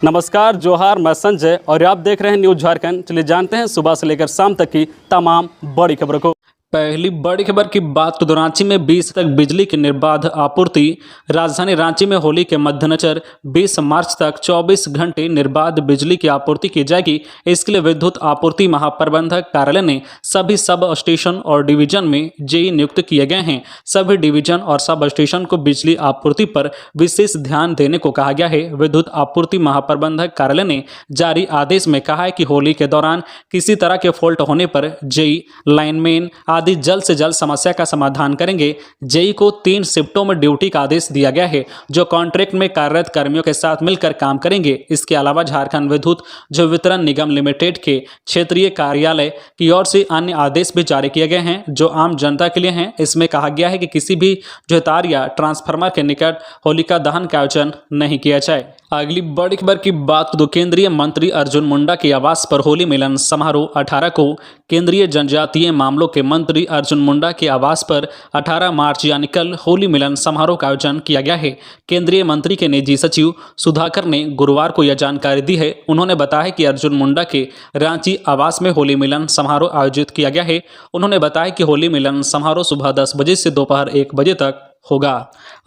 नमस्कार, जोहार। मैं संजय और आप देख रहे हैं न्यूज झारखंड। चलिए जानते हैं सुबह से लेकर शाम तक की तमाम बड़ी खबरों को। पहली बड़ी खबर की बात तो रांची में 20 तक बिजली की निर्बाध आपूर्ति। राजधानी रांची में होली के मद्देनजर 20 मार्च तक 24 घंटे निर्बाध बिजली की आपूर्ति की जाएगी। इसके लिए विद्युत आपूर्ति महाप्रबंधक कार्यालय ने सभी सब स्टेशन और डिवीजन में जेई नियुक्त किए गए हैं। सभी डिवीजन और सब स्टेशन को बिजली आपूर्ति पर विशेष ध्यान देने को कहा गया है। विद्युत आपूर्ति महाप्रबंधक कार्यालय ने जारी आदेश में कहा है कि होली के दौरान किसी तरह के फॉल्ट होने पर जेई, लाइनमैन आदि जल्द से जल्द समस्या का समाधान करेंगे। जेई को 3 शिफ्टों में ड्यूटी का आदेश दिया गया है, जो कॉन्ट्रैक्ट में कार्यरत कर्मियों के साथ मिलकर काम करेंगे। इसके अलावा झारखंड विद्युत जो वितरण निगम लिमिटेड के क्षेत्रीय कार्यालय की ओर से अन्य आदेश भी जारी किए गए हैं, जो आम जनता के लिए हैं। इसमें कहा गया है कि किसी भी जो तार या ट्रांसफार्मर के निकट होलिका दहन का आयोजन नहीं किया जाए। अगली बड़ी खबर की बात तो केंद्रीय मंत्री अर्जुन मुंडा के आवास पर होली मिलन समारोह 18 को केंद्रीय जनजातीय मामलों के मंत्री अर्जुन मुंडा के आवास पर 18 मार्च यानी कल होली मिलन समारोह का आयोजन किया गया है। केंद्रीय मंत्री के निजी सचिव सुधाकर ने गुरुवार को यह जानकारी दी है। उन्होंने बताया कि अर्जुन मुंडा के रांची आवास में होली मिलन समारोह आयोजित किया गया है। उन्होंने बताया कि होली मिलन समारोह सुबह 10 बजे से दोपहर 1 बजे तक होगा।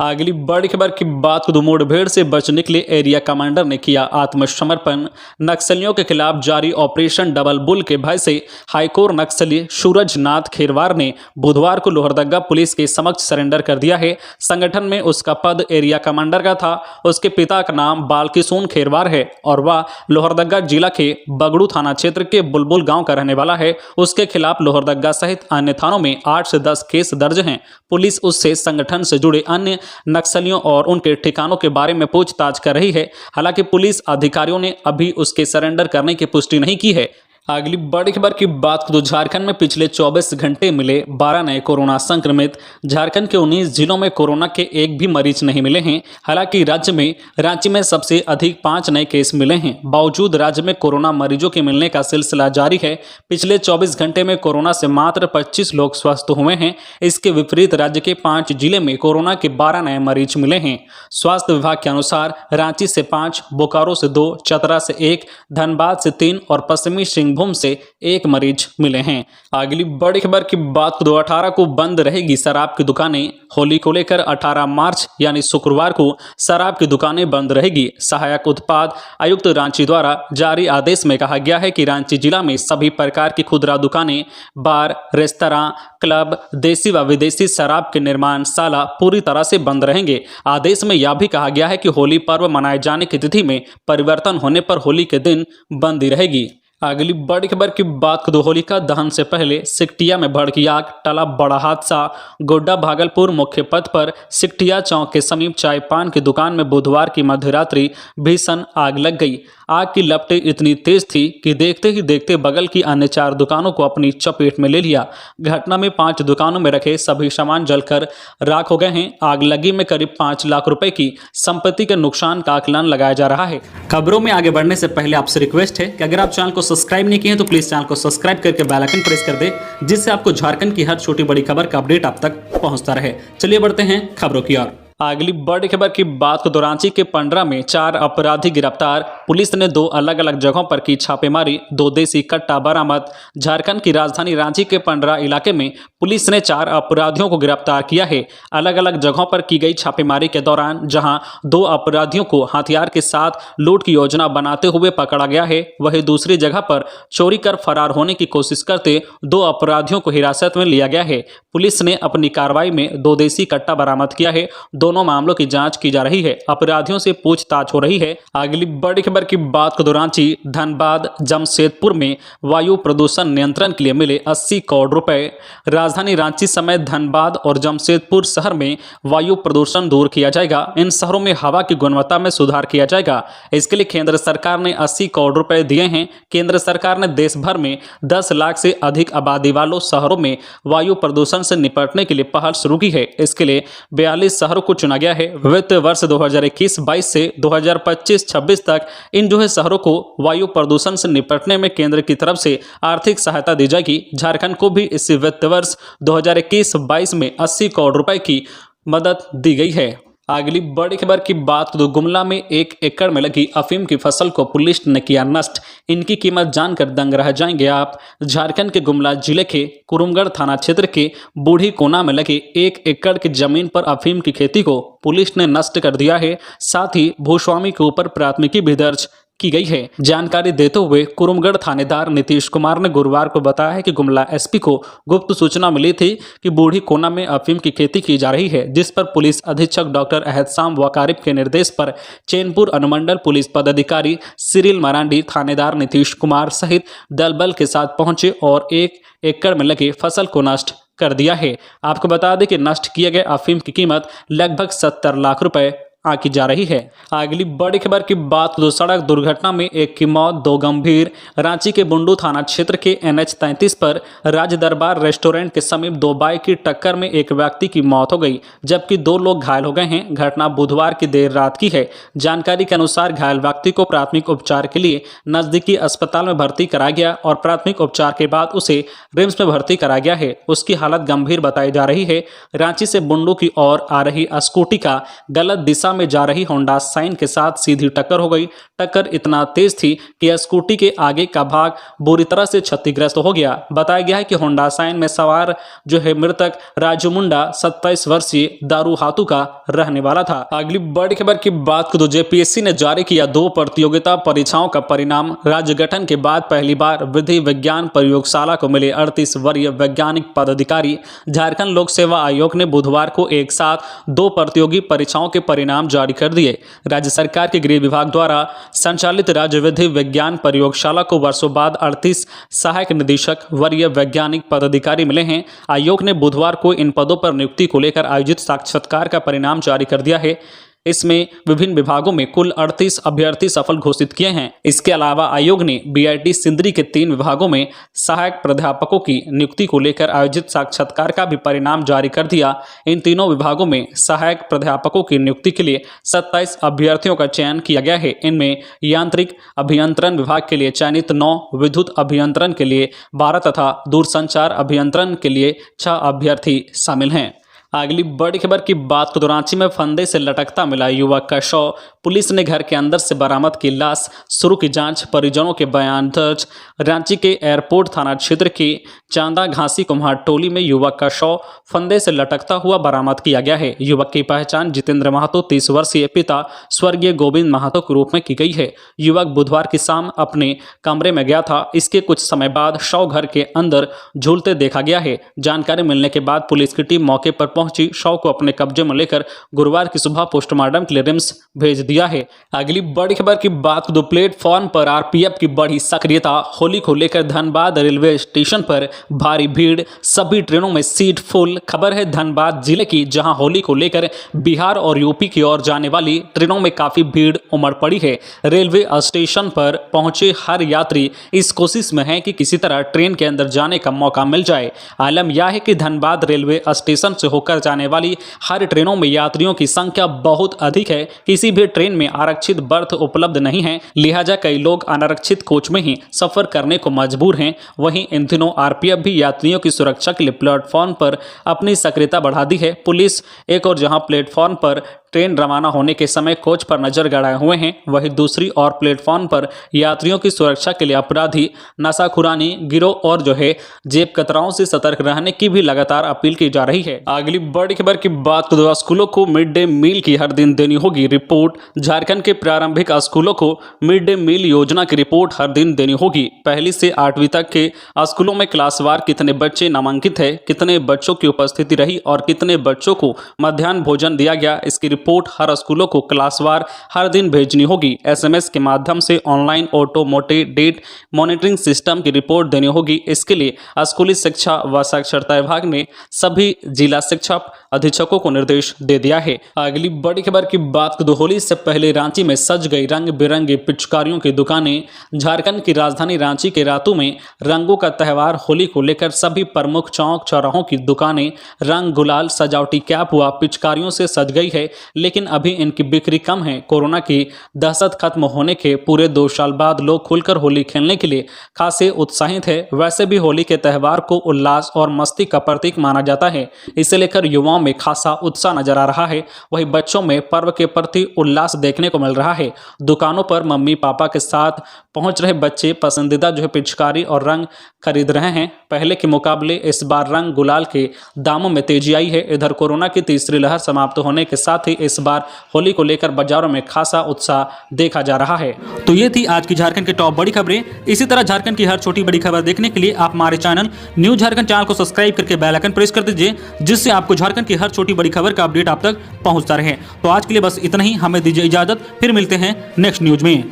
अगली बड़ी खबर की बात तो मुठभेड़ से बचने के लिए एरिया कमांडर ने किया आत्मसमर्पण। नक्सलियों के खिलाफ जारी ऑपरेशन डबल बुल के भय से हाईकोर नक्सली सूरजनाथ खेरवार ने बुधवार को लोहरदगा पुलिस के समक्ष सरेंडर कर दिया है। संगठन में उसका पद एरिया कमांडर का था। उसके पिता का नाम बालकिशोर खेरवार है और वह लोहरदगा जिला के बगड़ू थाना क्षेत्र के बुलबुल गांव का रहने वाला है। उसके खिलाफ लोहरदगा सहित अन्य थानों में 8 से 10 केस दर्ज हैं। पुलिस उससे संगठन से जुड़े अन्य नक्सलियों और उनके ठिकानों के बारे में पूछताछ कर रही है। हालांकि पुलिस अधिकारियों ने अभी उसके सरेंडर करने की पुष्टि नहीं की है। अगली बड़ी खबर की बात तो झारखंड में पिछले 24 घंटे मिले 12 नए कोरोना संक्रमित। झारखंड के 19 जिलों में कोरोना के एक भी मरीज नहीं मिले हैं। हालांकि राज्य में रांची में सबसे अधिक 5 नए केस मिले हैं। बावजूद राज्य में कोरोना मरीजों के मिलने का सिलसिला जारी है। पिछले 24 घंटे में कोरोना से मात्र 25 लोग स्वस्थ हुए हैं। इसके विपरीत राज्य के 5 जिले में कोरोना के 12 नए मरीज मिले हैं। स्वास्थ्य विभाग के अनुसार रांची से 5, बोकारो से 2, चतरा से 1, धनबाद से 3 और पश्चिमी सिंहभूम से 1 मरीज मिले हैं। अगली बड़ी खबर की बात तो 18 को बंद रहेगी शराब की दुकानें। होली को लेकर 18 मार्च यानी शुक्रवार को शराब की दुकानें बंद रहेगी। सहायक उत्पाद आयुक्त रांची द्वारा जारी आदेश में कहा गया है कि रांची जिला में सभी प्रकार की खुदरा दुकानें, बार, रेस्तरां, क्लब, देसी व विदेशी शराब के निर्माणशाला पूरी तरह से बंद रहेंगे। आदेश में यह भी कहा गया है कि होली पर्व मनाए जाने की तिथि में परिवर्तन होने पर होली के दिन बंदी रहेगी। अगली बड़ी खबर की बात करें, होलिका दहन से पहले सिकटिया में भड़की आग, टला बड़ा हादसा। गोड्डा भागलपुर मुख्य पथ पर सिकटिया चौक के समीप चाय पान की दुकान में बुधवार की मध्यरात्रि भीषण आग लग गई। आग की लपटें इतनी तेज थी कि देखते ही देखते बगल की अन्य 4 दुकानों को अपनी चपेट में ले लिया। घटना में 5 दुकानों में रखे सभी सामान जलकर राख हो गए हैं। आग लगी में करीब 5 लाख रुपए की संपत्ति के नुकसान का आकलन लगाया जा रहा है। खबरों में आगे बढ़ने से पहले आपसे रिक्वेस्ट है कि अगर आप चैनल को सब्सक्राइब नहीं किए हैं तो प्लीज चैनल को सब्सक्राइब करके बेल आइकन प्रेस कर दे, जिससे आपको झारखंड की हर छोटी बड़ी खबर का अपडेट आप तक पहुंचता रहे। चलिए बढ़ते हैं खबरों की ओर। अगली बड़ी खबर की बात तो रांची के पंडरा में 4 अपराधी गिरफ्तार। पुलिस ने 2 अलग अलग जगहों पर की छापेमारी, 2 देसी कट्टा बरामद। झारखंड की राजधानी रांची के पंडरा इलाके में पुलिस ने 4 अपराधियों को गिरफ्तार किया है। अलग अलग जगहों पर की गई छापेमारी के दौरान जहां 2 अपराधियों को हथियार के साथ लूट की योजना बनाते हुए पकड़ा गया है, वहीं दूसरी जगह पर चोरी कर फरार होने की कोशिश करते 2 अपराधियों को हिरासत में लिया गया है। पुलिस ने अपनी कार्रवाई में 2 देसी कट्टा बरामद किया है। दोनों मामलों की जांच की जा रही है। अपराधियों से पूछताछ हो रही है। अगली बड़ी खबर की बात करें, रांची, धनबाद, जमशेदपुर में वायु प्रदूषण नियंत्रण के लिए मिले 80 करोड़ रुपए। राजधानी रांची समेत धनबाद और जमशेदपुर शहर में वायु प्रदूषण दूर किया जाएगा। इन शहरों में हवा की गुणवत्ता में सुधार किया जाएगा। इसके लिए केंद्र सरकार ने 80 करोड़ रुपए दिए हैं। केंद्र सरकार ने देश भर में 10 लाख से अधिक आबादी वालों शहरों में वायु प्रदूषण से निपटने के लिए पहल शुरू की है। इसके लिए 42 शहरों को चुना गया है। वित्त वर्ष 2021-22 से 2025-26 तक इन शहरों को वायु प्रदूषण से निपटने में केंद्र की तरफ से आर्थिक सहायता दी जाएगी। झारखंड को भी इसी वित्त वर्ष 2021-22 में 80 करोड़ रुपए की मदद दी गई है। अगली बड़ी खबर की बात तो गुमला में 1 एकड़ में लगी अफीम की फसल को पुलिस ने किया नष्ट। इनकी कीमत जानकर दंग रह जाएंगे आप। झारखंड के गुमला जिले के कुरुमगढ़ थाना क्षेत्र के बूढ़ी कोना में लगे 1 एकड़ की जमीन पर अफीम की खेती को पुलिस ने नष्ट कर दिया है। साथ ही भूस्वामी के ऊपर प्राथमिकी भी दर्ज की गई है। जानकारी देते हुए कुरुमगढ़ थानेदार नीतीश कुमार ने गुरुवार को बताया है कि गुमला एसपी को गुप्त सूचना मिली थी कि बूढ़ी कोना में अफीम की खेती की जा रही है, जिस पर पुलिस अधीक्षक डॉक्टर एहतसाम वकारिब के निर्देश पर चैनपुर अनुमंडल पुलिस पदाधिकारी सिरिल मरांडी, थानेदार नीतीश कुमार सहित दल बल के साथ पहुंचे और 1 एकड़ में लगी फसल को नष्ट कर दिया है। आपको बता दें कि नष्ट किए गए अफीम की कीमत लगभग 70 लाख रुपए आंकी जा रही है। अगली बड़ी खबर की बात तो सड़क दुर्घटना में 1 की मौत, 2 गंभीर। रांची के बुंडू थाना क्षेत्र के NH 33 पर राज दरबार रेस्टोरेंट के समीप 2 बाइक की टक्कर में 1 व्यक्ति की मौत हो गई, जबकि 2 लोग घायल हो गए हैं। घटना बुधवार की देर रात की है। जानकारी के अनुसार घायल व्यक्ति को प्राथमिक उपचार के लिए नजदीकी अस्पताल में भर्ती कराया गया और प्राथमिक उपचार के बाद उसे रिम्स में भर्ती कराया गया है। उसकी हालत गंभीर बताई जा रही है। रांची से बुंडू की ओर आ रही स्कूटी का गलत दिशा में जा रही होंडा साइन के साथ सीधी टक्कर हो गई। टक्कर इतना तेज थी कि स्कूटी के आगे का भाग बुरी तरह से क्षतिग्रस्त हो गया। बताया गया है कि होंडा साइन में सवार जो है मृतक राजू मुंडा 27 वर्षीय दारू हाथू का रहने वाला था। अगली बड़ी खबर की बात करें तो जेपीएससी ने जारी किया 2 प्रतियोगिता परीक्षाओं का परिणाम। राज्य गठन के बाद पहली बार विधि विज्ञान प्रयोगशाला को मिले 38 वरीय वैज्ञानिक पदाधिकारी। झारखंड लोक सेवा आयोग ने बुधवार को एक साथ 2 प्रतियोगी परीक्षाओं के परिणाम जारी कर दिए। राज्य सरकार के गृह विभाग द्वारा संचालित राज्य विधि विज्ञान प्रयोगशाला को वर्षों बाद 38 सहायक निदेशक वरीय वैज्ञानिक पदाधिकारी मिले हैं। आयोग ने बुधवार को इन पदों पर नियुक्ति को लेकर आयोजित साक्षात्कार का परिणाम जारी कर दिया है। इसमें विभिन्न विभागों में कुल 38 अभ्यर्थी सफल घोषित किए हैं। इसके अलावा आयोग ने बीआईटी सिंदरी के 3 विभागों में सहायक प्राध्यापकों की नियुक्ति को लेकर आयोजित साक्षात्कार का भी परिणाम जारी कर दिया। इन तीनों विभागों में सहायक प्राध्यापकों की नियुक्ति के लिए 27 अभ्यर्थियों का चयन किया गया है। इनमें यांत्रिक अभियंत्रण विभाग के लिए चयनित 9, विद्युत अभियंत्रण के लिए 12 तथा दूरसंचार अभियंत्रण के लिए 6 अभ्यर्थी शामिल हैं। अगली बड़ी खबर की बात को तो रांची में फंदे से लटकता मिला युवक का शव। पुलिस ने घर के अंदर से बरामद की लाश, शुरू की जांच, परिजनों के बयान दर्ज। रांची के एयरपोर्ट थाना क्षेत्र की चांदा घासी कुम्हार टोली में युवक का शव फंदे से लटकता हुआ बरामद किया गया है। युवक की पहचान जितेंद्र महतो 30 वर्षीय पिता स्वर्गीय गोविंद महतो के रूप में की गई है। युवक बुधवार की शाम अपने कमरे में गया था। इसके कुछ समय बाद शव घर के अंदर झूलते देखा गया है। जानकारी मिलने के बाद पुलिस की टीम मौके पर पहुंची शव को अपने कब्जे में लेकर गुरुवार की सुबह पोस्टमार्टम के लिए रिम्स भेज दिया है। अगली बड़ी खबर की बात तो प्लेटफॉर्म पर आरपीएफ की बढ़ी सक्रियता। होली को लेकर धनबाद रेलवे स्टेशन पर भारी भीड़, सभी ट्रेनों में सीट फुल। खबर है धनबाद जिले की, जहां होली को लेकर बिहार और यूपी की ओर जाने वाली ट्रेनों में काफी भीड़ उमड़ पड़ी है। रेलवे स्टेशन पर पहुंचे हर यात्री इस कोशिश में है कि किसी तरह ट्रेन के अंदर जाने का मौका मिल जाए। आलम यह है कि धनबाद रेलवे स्टेशन से होकर जाने वाली हर ट्रेनों में यात्रियों की संख्या बहुत अधिक है। किसी भी ट्रेन में आरक्षित बर्थ उपलब्ध नहीं है, लिहाजा कई लोग अनारक्षित कोच में ही सफर करने को मजबूर हैं। वहीं इन दिनों आरपीएफ भी यात्रियों की सुरक्षा के लिए प्लेटफॉर्म पर अपनी सक्रियता बढ़ा दी है। पुलिस एक और जहां प्लेटफॉर्म पर ट्रेन रवाना होने के समय कोच पर नजर गड़ाए हुए हैं, वहीं दूसरी ओर प्लेटफॉर्म पर यात्रियों की सुरक्षा के लिए अपराधी, नशाखुरानी गिरोह और जो है जेब कतराओं से सतर्क रहने की भी लगातार अपील की जा रही है। अगली बड़ी खबर की बात तो स्कूलों को मिड डे मील की हर दिन देनी होगी रिपोर्ट। झारखंड के प्रारंभिक स्कूलों को मिड डे मील योजना की रिपोर्ट हर दिन देनी होगी। 1 से 8वीं तक के स्कूलों में क्लासवार कितने बच्चे नामांकित है, कितने बच्चों की उपस्थिति रही और कितने बच्चों को मध्याह्न भोजन दिया गया, इसकी रिपोर्ट हर स्कूलों को क्लासवार हर दिन भेजनी होगी। एसएमएस के माध्यम से online automated date monitoring system की रिपोर्ट देनी होगी। इसके लिए स्कूली शिक्षा व साक्षरता विभाग ने सभी जिला शिक्षा अधीक्षकों को निर्देश दे दिया है। अगली बड़ी खबर की बात करें तो होली से पहले रांची में सज गई रंग बिरंगी पिचकारियों की दुकानें। झारखंड की राजधानी रांची के रातों में रंगों का त्यौहार होली को लेकर सभी प्रमुख चौक चौराहों की दुकानें रंग गुलाल, सजावटी कैप व पिचकारियों से सज गई है, लेकिन अभी इनकी बिक्री कम है। कोरोना की दहशत खत्म होने के पूरे 2 साल बाद लोग खुलकर होली खेलने के लिए खासे उत्साहित है। वैसे भी होली के त्यौहार को उल्लास और मस्ती का प्रतीक माना जाता है। इसे लेकर युवाओं में खासा उत्साह नजर आ रहा है। वहीं बच्चों में पर्व के प्रति उल्लास देखने को मिल रहा है। दुकानों पर मम्मी पापा के साथ पहुंच रहे बच्चे पसंदीदा पिचकारी और रंग खरीद रहे हैं। पहले के मुकाबले इस बार रंग गुलाल के दामों में तेजी आई है। इधर कोरोना की तीसरी लहर समाप्त होने के साथ ही इस बार होली को लेकर बाजारों में खासा उत्साह देखा जा रहा है। तो ये थी आज की झारखंड की टॉप बड़ी खबरें। इसी तरह झारखंड की हर छोटी बड़ी खबर देखने के लिए आप हमारे चैनल न्यूज झारखंड चैनल को सब्सक्राइब करके बेल आइकन प्रेस कर दीजिए, जिससे आपको झारखंड की हर छोटी बड़ी खबर का अपडेट आप तक पहुंचता रहे। तो आज के लिए बस इतना ही, हमें दीजिए इजाजत, फिर मिलते हैं नेक्स्ट न्यूज में।